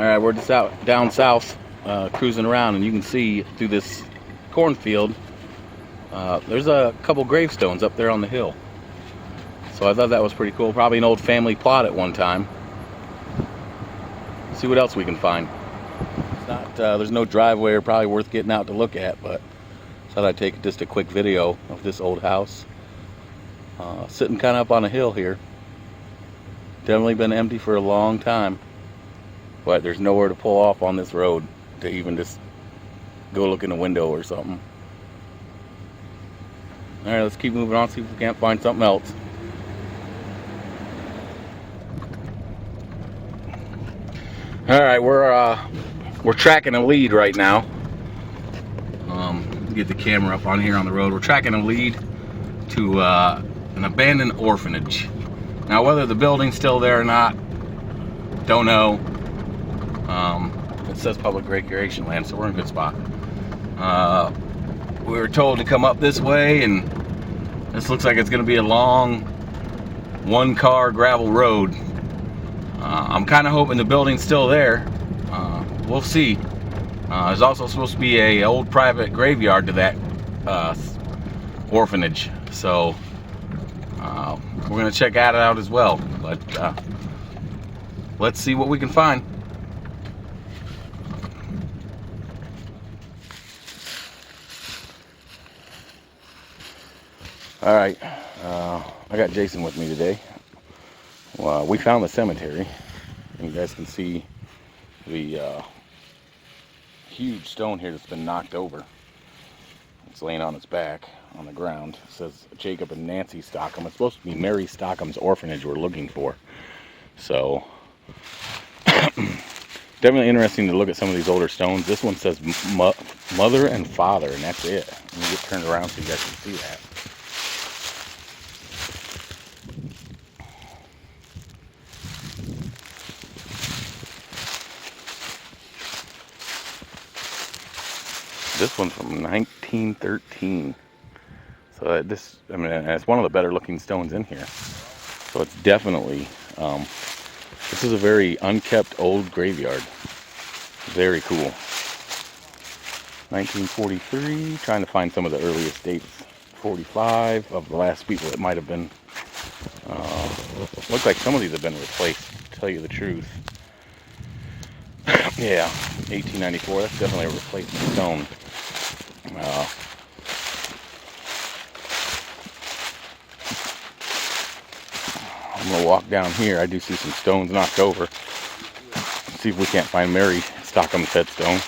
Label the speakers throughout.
Speaker 1: Alright, we're just out down south cruising around, and you can see through this cornfield there's a couple gravestones up there on the hill. So I thought that was pretty cool. Probably an old family plot at one time. See what else we can find. It's not, there's no driveway or probably worth getting out to look at, but I thought I'd take just a quick video of this old house. Sitting kind of up on a hill here. Definitely been empty for a long time. But there's nowhere to pull off on this road to even just go look in a window or something. Alright, let's keep moving on, see if we can't find something else. Alright, we're tracking a lead right now. Get the camera up on here on the road. We're tracking a lead to an abandoned orphanage. Now, whether the building's still there or not, don't know. It says public recreation land, so we're in a good spot. We were told to come up this way, and this looks like it's going to be a long one-car gravel road. I'm kind of hoping the building's still there. We'll see. There's also supposed to be a old private graveyard to that orphanage, so we're going to check that out as well. But let's see what we can find. Alright, I got Jason with me today. Well, we found the cemetery, and you guys can see the huge stone here that's been knocked over. It's laying on its back on the ground. It says Jacob and Nancy Stockham. It's supposed to be Mary Stockham's orphanage we're looking for. So definitely interesting to look at some of these older stones. This one says mother and father, and that's it. Let me get turned around so you guys can see that. This one's from 1913. So this, I mean, it's one of the better looking stones in here. So it's definitely, this is a very unkept old graveyard. Very cool. 1943, trying to find some of the earliest dates. 45 of the last people that might have been, look like some of these have been replaced, to tell you the truth. Yeah, 1894, that's definitely a replacement stone. I'm going to walk down here. I do see some stones knocked over. Let's see if we can't find Mary Stockham's headstone.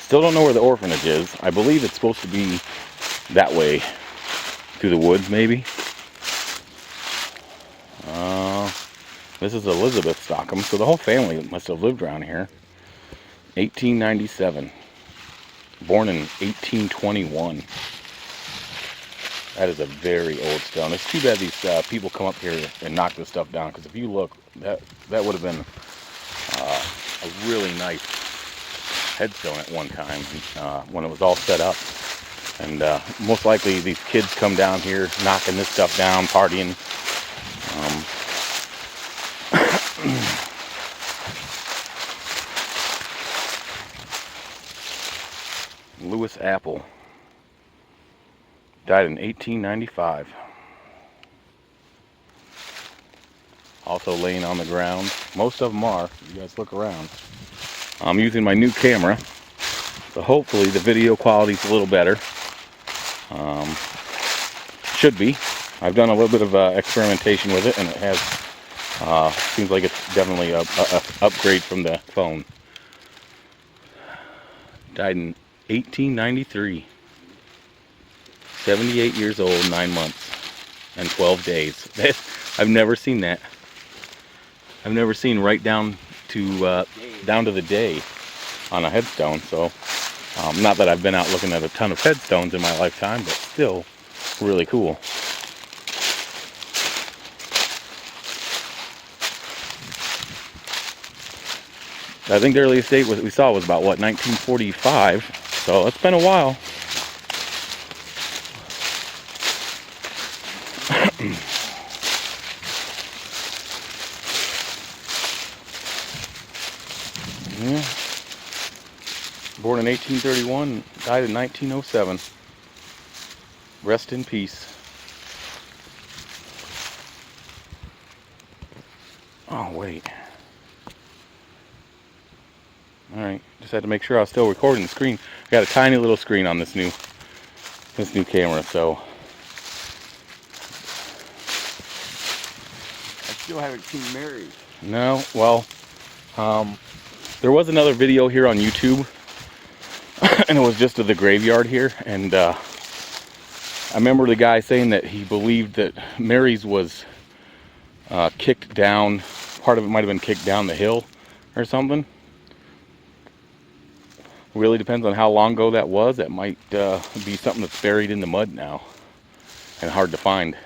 Speaker 1: Still don't know where the orphanage is. I believe it's supposed to be that way, through the woods maybe. This is Elizabeth Stockham, so the whole family must have lived around here. 1897. Born in 1821. That is a very old stone. It's too bad these people come up here and knock this stuff down, because if you look, that would have been a really nice headstone at one time when it was all set up. And most likely these kids come down here knocking this stuff down, partying. Lewis Apple died in 1895. Also laying on the ground. Most of them are. If you guys look around. I'm using my new camera, so hopefully the video quality is a little better. Should be. I've done a little bit of experimentation with it, and it has seems like it's definitely a upgrade from the phone. Died in 1893. 78 years old, 9 months, and 12 days. I've never seen that. I've never seen right down to the day on a headstone. So, not that I've been out looking at a ton of headstones in my lifetime, but still really cool. I think the earliest date we saw was about, what, 1945. So it's been a while. Yeah. Born in 1831, died in 1907. Rest in peace. Oh, wait. Alright, just had to make sure I was still recording the screen. I got a tiny little screen on this new camera, so.
Speaker 2: I still haven't seen Mary.
Speaker 1: No, well, there was another video here on YouTube, and it was just of the graveyard here, and I remember the guy saying that he believed that Mary's was kicked down, part of it might have been kicked down the hill or something. Really depends on how long ago that was. That might be something that's buried in the mud now and hard to find.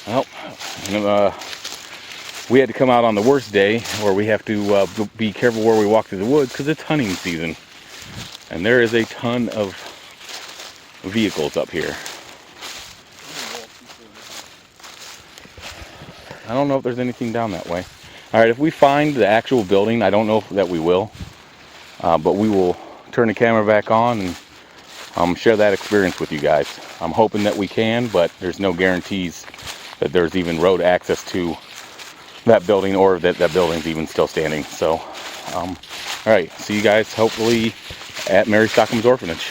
Speaker 1: Well, we had to come out on the worst day where we have to be careful where we walk through the woods because it's hunting season. And there is a ton of vehicles up here. I don't know if there's anything down that way. Alright, if we find the actual building, I don't know that we will. But we will turn the camera back on and share that experience with you guys. I'm hoping that we can, but there's no guarantees that there's even road access to that building or that that building's even still standing. So, alright, see you guys hopefully at Mary Stockham's orphanage.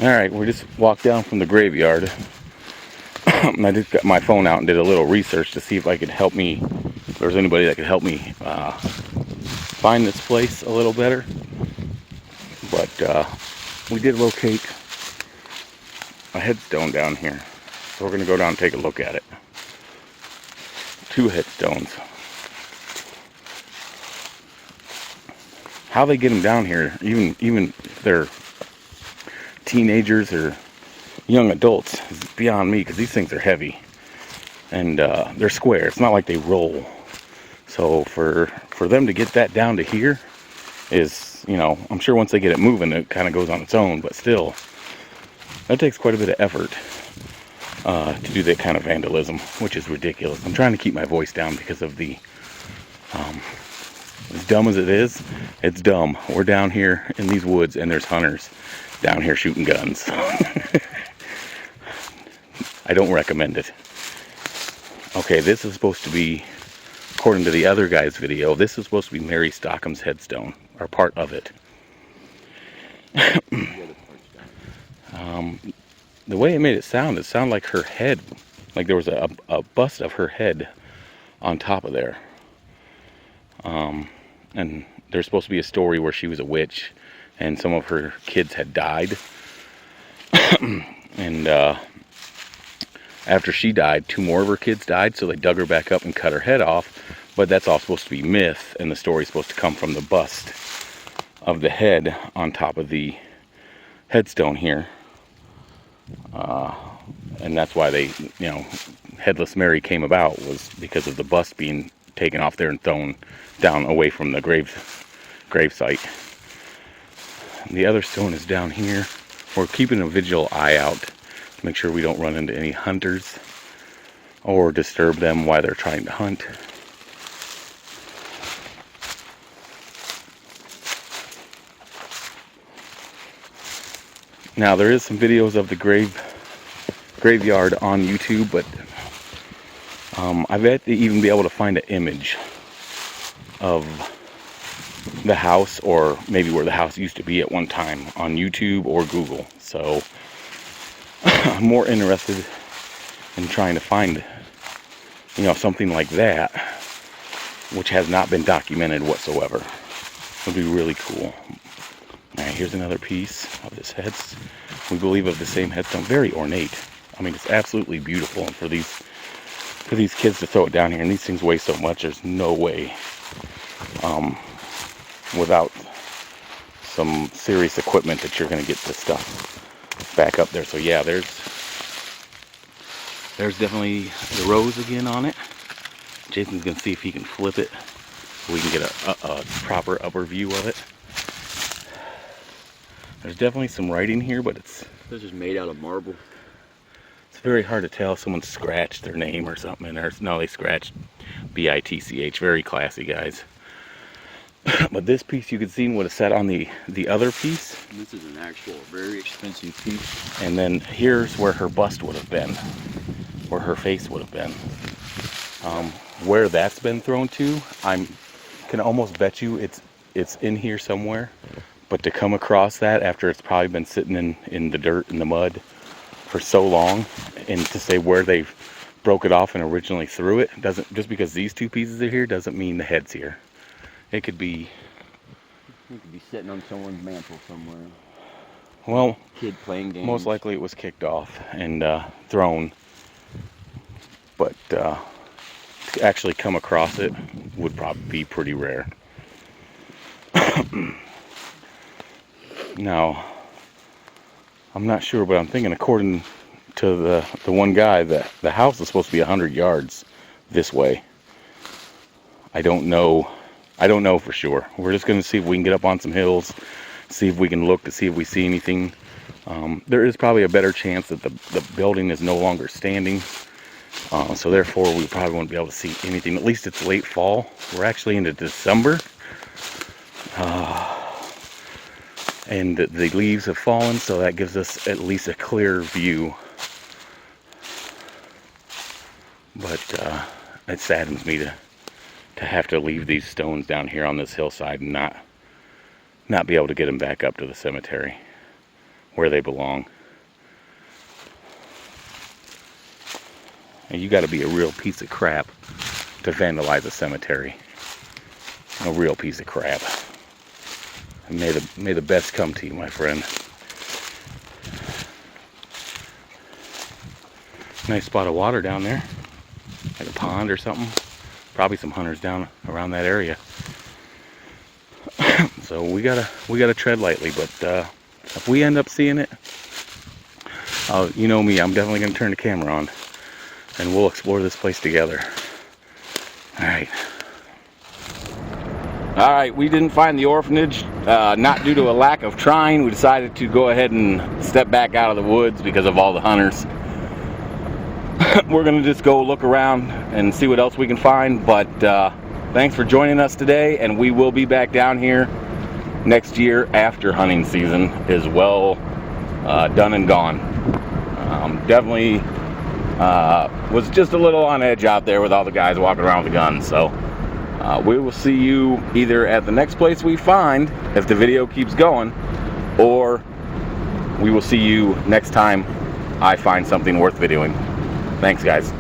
Speaker 1: Alright, we just walked down from the graveyard. I just got my phone out and did a little research to see if I could help me, if there was anybody that could help me find this place a little better. But we did locate a headstone down here, so we're going to go down and take a look at it. 2 headstones. How they get them down here, even if they're teenagers or young adults, is beyond me, because these things are heavy and they're square. It's not like they roll. So for them to get that down to here is, you know, I'm sure once they get it moving, it kind of goes on its own, but still, that takes quite a bit of effort to do that kind of vandalism, which is ridiculous. I'm trying to keep my voice down because of the, as dumb as it is, it's dumb. We're down here in these woods and there's hunters down here shooting guns. I don't recommend it. Okay, this is supposed to be, according to the other guy's video, this is supposed to be Mary Stockham's headstone, or part of it. The way it made it sounded like her head, like there was a bust of her head on top of there. And there's supposed to be a story where she was a witch and some of her kids had died. And after she died, 2 more of her kids died, so they dug her back up and cut her head off. But that's all supposed to be myth, and the story's supposed to come from the bust of the head on top of the headstone here. And that's why they, you know, Headless Mary came about, was because of the bust being taken off there and thrown down away from the grave site. And the other stone is down here. We're keeping a vigilant eye out to make sure we don't run into any hunters or disturb them while they're trying to hunt. Now there is some videos of the graveyard on YouTube, but I've yet to even be able to find an image of the house, or maybe where the house used to be at one time, on YouTube or Google. So I'm more interested in trying to find, you know, something like that, which has not been documented whatsoever. It would be really cool. Alright, here's another piece of this head. We believe of the same headstone. Very ornate. I mean, it's absolutely beautiful. And for these kids to throw it down here, and these things weigh so much, there's no way, without some serious equipment, that you're going to get this stuff back up there. So yeah, there's definitely the rose again on it. Jason's going to see if he can flip it so we can get a proper upper view of it. There's definitely some writing here, but it's
Speaker 2: This is made out of marble.
Speaker 1: It's very hard to tell. Someone scratched their name or something in there. No, they scratched BITCH. Very classy, guys. But this piece you can see would have sat on the other piece.
Speaker 2: This is an actual very expensive piece.
Speaker 1: And then here's where her bust would have been, where her face would have been. Where that's been thrown to, I can almost bet you it's in here somewhere. But to come across that after it's probably been sitting in the dirt and the mud for so long, and to say where they broke it off and originally threw it, doesn't, just because these two pieces are here doesn't mean the head's here. It could be
Speaker 2: sitting on someone's mantle somewhere.
Speaker 1: Well,
Speaker 2: Kid playing games.
Speaker 1: Most likely it was kicked off and thrown. But to actually come across it would probably be pretty rare. Now, I'm not sure, but I'm thinking according to the one guy that the house is supposed to be 100 yards this way. I don't know for sure. We're just going to see if we can get up on some hills, see if we can look to see if we see anything. There is probably a better chance that the building is no longer standing. So therefore we probably won't be able to see anything. At least it's late fall. We're actually into December. And the leaves have fallen, so that gives us at least a clear view. But it saddens me to have to leave these stones down here on this hillside and not be able to get them back up to the cemetery where they belong. And you got to be a real piece of crap to vandalize a cemetery. A real piece of crap. And may the best come to you, my friend. Nice spot of water down there, like a pond or something. Probably some hunters down around that area. So we gotta tread lightly. But if we end up seeing it, you know me, I'm definitely gonna turn the camera on, and we'll explore this place together. All right, we didn't find the orphanage, not due to a lack of trying. We decided to go ahead and step back out of the woods because of all the hunters. We're gonna just go look around and see what else we can find, but thanks for joining us today, and we will be back down here next year after hunting season is well done and gone. Definitely was just a little on edge out there with all the guys walking around with the guns. So we will see you either at the next place we find, if the video keeps going, or we will see you next time I find something worth videoing. Thanks, guys.